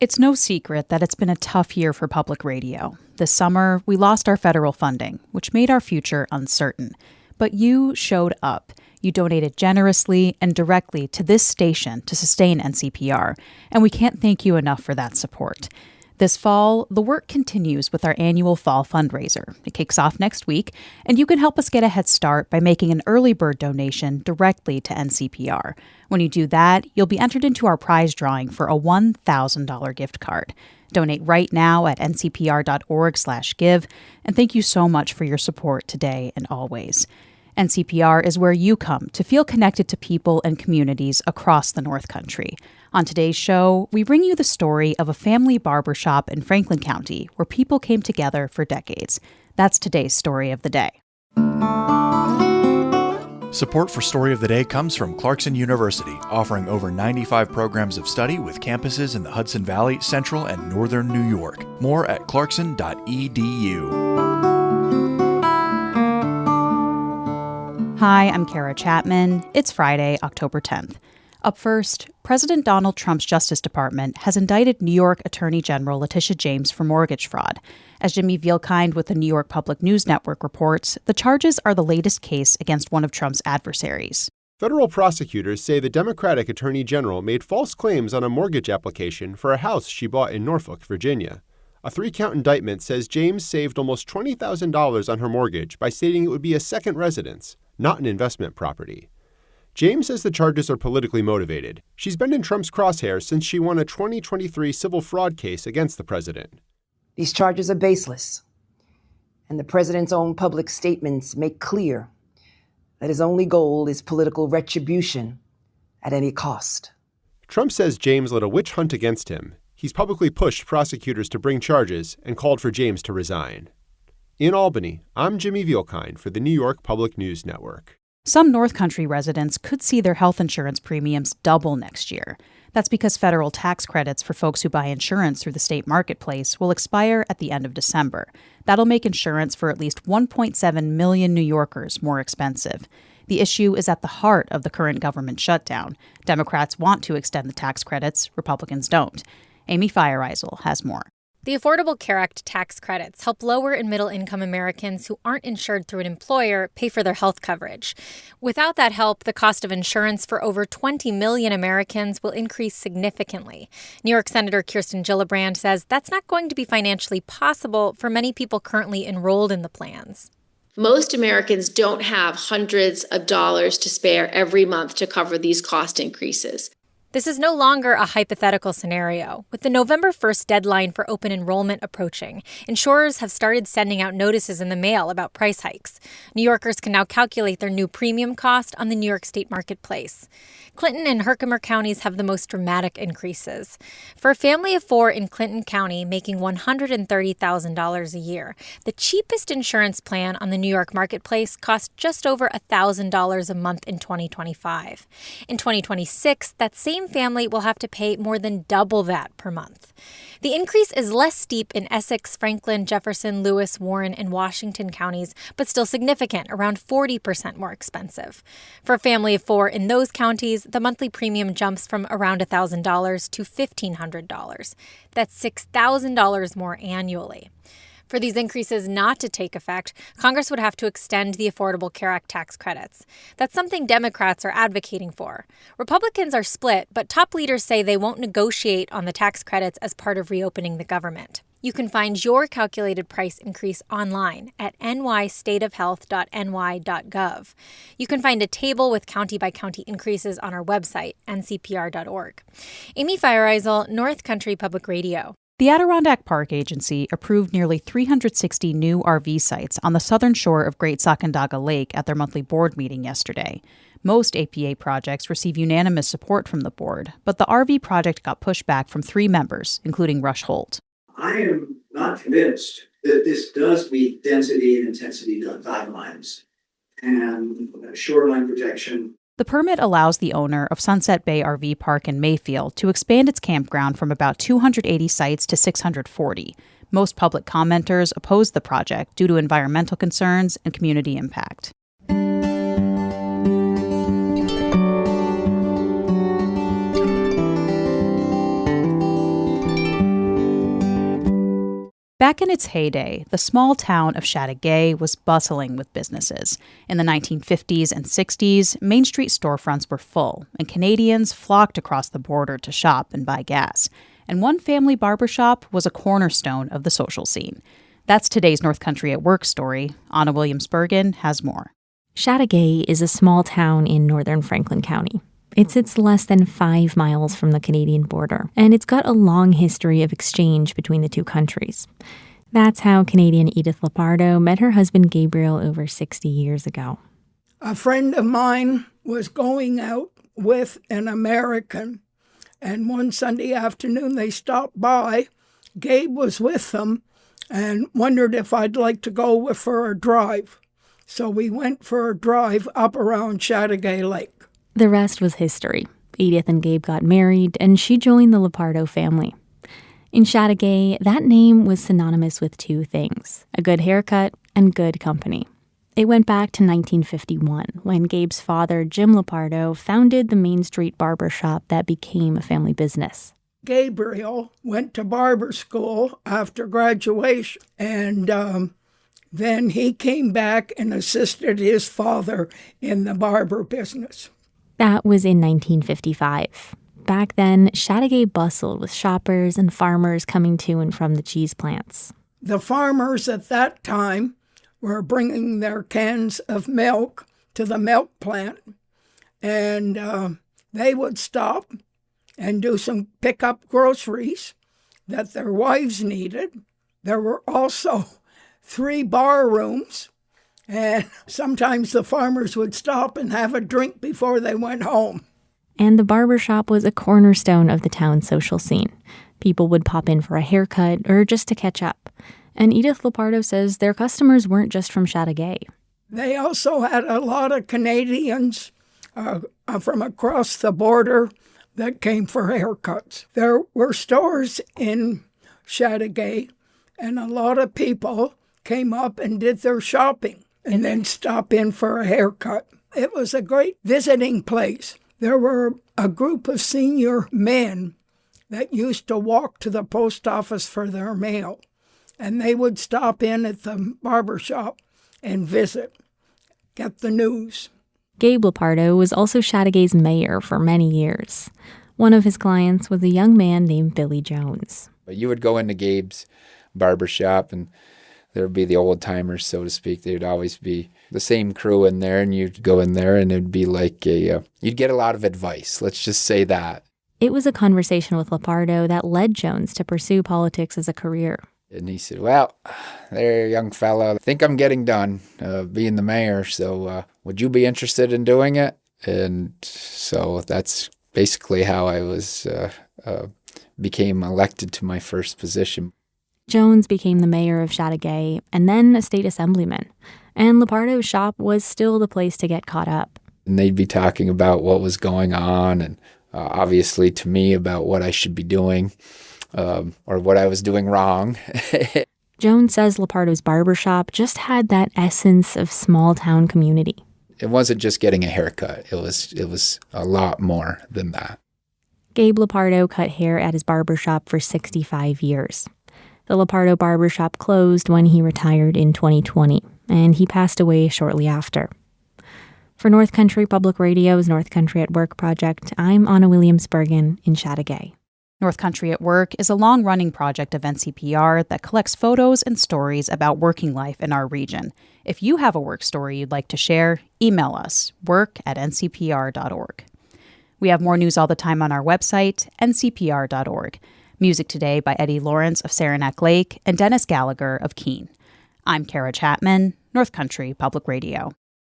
It's no secret that it's been a tough year for public radio. This summer, we lost our federal funding, which made our future uncertain. But you showed up. You donated generously and directly to this station to sustain NCPR, and we can't thank you enough for that support. This fall, the work continues with our annual fall fundraiser. It kicks off next week, and you can help us get a head start by making an early bird donation directly to NCPR. When you do that, you'll be entered into our prize drawing for a $1,000 gift card. Donate right now at ncpr.org/give, and thank you so much for your support today and always. NCPR is where you come to feel connected to people and communities across the North Country. On today's show, we bring you the story of a family barbershop in Franklin County where people came together for decades. That's today's Story of the Day. Support for Story of the Day comes from Clarkson University, offering over 95 programs of study with campuses in the Hudson Valley, Central, and Northern New York. More at clarkson.edu. Hi, I'm Kara Chapman. It's Friday, October 10th. Up first, President Donald Trump's Justice Department has indicted New York Attorney General Letitia James for mortgage fraud. As Jimmy Vielkind with the New York Public News Network reports, the charges are the latest case against one of Trump's adversaries. Federal prosecutors say the Democratic Attorney General made false claims on a mortgage application for a house she bought in Norfolk, Virginia. A 3-count indictment says James saved almost $20,000 on her mortgage by stating it would be a second residence, not an investment property. James says the charges are politically motivated. She's been in Trump's crosshairs since she won a 2023 civil fraud case against the president. These charges are baseless, and the president's own public statements make clear that his only goal is political retribution at any cost. Trump says James led a witch hunt against him. He's publicly pushed prosecutors to bring charges and called for James to resign. In Albany, I'm Jimmy Vielkind for the New York Public News Network. Some North Country residents could see their health insurance premiums double next year. That's because federal tax credits for folks who buy insurance through the state marketplace will expire at the end of December. That'll make insurance for at least 1.7 million New Yorkers more expensive. The issue is at the heart of the current government shutdown. Democrats want to extend the tax credits, Republicans don't. Amy Feiereisel has more. The Affordable Care Act tax credits help lower and middle-income Americans who aren't insured through an employer pay for their health coverage. Without that help, the cost of insurance for over 20 million Americans will increase significantly. New York Senator Kirsten Gillibrand says that's not going to be financially possible for many people currently enrolled in the plans. Most Americans don't have hundreds of dollars to spare every month to cover these cost increases. This is no longer a hypothetical scenario. With the November 1st deadline for open enrollment approaching, insurers have started sending out notices in the mail about price hikes. New Yorkers can now calculate their new premium cost on the New York State marketplace. Clinton and Herkimer counties have the most dramatic increases. For a family of 4 in Clinton County making $130,000 a year, the cheapest insurance plan on the New York marketplace costs just over $1,000 a month in 2025. In 2026, that same family will have to pay more than double that per month. The increase is less steep in Essex, Franklin, Jefferson, Lewis, Warren, and Washington counties, but still significant, around 40% more expensive. For a family of 4 in those counties, the monthly premium jumps from around $1,000 to $1,500. That's $6,000 more annually. For these increases not to take effect, Congress would have to extend the Affordable Care Act tax credits. That's something Democrats are advocating for. Republicans are split, but top leaders say they won't negotiate on the tax credits as part of reopening the government. You can find your calculated price increase online at nystateofhealth.ny.gov. You can find a table with county-by-county increases on our website, ncpr.org. Amy Feiereisel, North Country Public Radio. The Adirondack Park Agency approved nearly 360 new RV sites on the southern shore of Great Sacandaga Lake at their monthly board meeting yesterday. Most APA projects receive unanimous support from the board, but the RV project got pushback from 3 members, including Rush Holt. I am not convinced that this does meet density and intensity guidelines and shoreline protection. The permit allows the owner of Sunset Bay RV Park in Mayfield to expand its campground from about 280 sites to 640. Most public commenters opposed the project due to environmental concerns and community impact. Back in its heyday, the small town of Chateaugay was bustling with businesses. In the 1950s and 60s, Main Street storefronts were full, and Canadians flocked across the border to shop and buy gas. And one family barbershop was a cornerstone of the social scene. That's today's North Country at Work story. Anna Williams-Bergen has more. Chateaugay is a small town in northern Franklin County. It sits less than 5 miles from the Canadian border, and it's got a long history of exchange between the two countries. That's how Canadian Edith Lepardo met her husband Gabriel over 60 years ago. A friend of mine was going out with an American, and one Sunday afternoon they stopped by. Gabe was with them and wondered if I'd like to go for a drive. So we went for a drive up around Chateaugay Lake. The rest was history. Edith and Gabe got married, and she joined the Lepardo family. In Chateaugay, that name was synonymous with two things: a good haircut and good company. It went back to 1951, when Gabe's father, Jim Lepardo, founded the Main Street barbershop that became a family business. Gabriel went to barber school after graduation, and then he came back and assisted his father in the barber business. That was in 1955. Back then, Chateaugay bustled with shoppers and farmers coming to and from the cheese plants. The farmers at that time were bringing their cans of milk to the milk plant, and they would stop and do some pick-up groceries that their wives needed. There were also 3 bar rooms, and sometimes the farmers would stop and have a drink before they went home. And the barbershop was a cornerstone of the town's social scene. People would pop in for a haircut or just to catch up. And Edith Lepardo says their customers weren't just from Chateaugay. They also had a lot of Canadians from across the border that came for haircuts. There were stores in Chateaugay, and a lot of people came up and did their shopping and then stop in for a haircut. It was a great visiting place. There were a group of senior men that used to walk to the post office for their mail, and they would stop in at the barbershop and visit, get the news. Gabe Lepardo was also Chateaugay's mayor for many years. One of his clients was a young man named Billy Jones. You would go into Gabe's barbershop, and there would be the old timers, so to speak. There'd always be the same crew in there, and you'd go in there, and it'd be like you'd get a lot of advice. Let's just say that. It was a conversation with Lepardo that led Jones to pursue politics as a career. And he said, well, there, young fella, I think I'm getting done being the mayor, so would you be interested in doing it? And so that's basically how I was became elected to my first position. Jones became the mayor of Chateaugay and then a state assemblyman. And Lepardo's shop was still the place to get caught up. And they'd be talking about what was going on and obviously to me about what I should be doing or what I was doing wrong. Jones says Lepardo's barbershop just had that essence of small-town community. It wasn't just getting a haircut. It was a lot more than that. Gabe Lepardo cut hair at his barbershop for 65 years. The Lepardo barbershop closed when he retired in 2020, and he passed away shortly after. For North Country Public Radio's North Country at Work project, I'm Anna Williams-Bergen in Chateaugay. North Country at Work is a long-running project of NCPR that collects photos and stories about working life in our region. If you have a work story you'd like to share, email us, work@ncpr.org. We have more news all the time on our website, ncpr.org. Music today by Eddie Lawrence of Saranac Lake and Dennis Gallagher of Keene. I'm Kara Chapman, North Country Public Radio.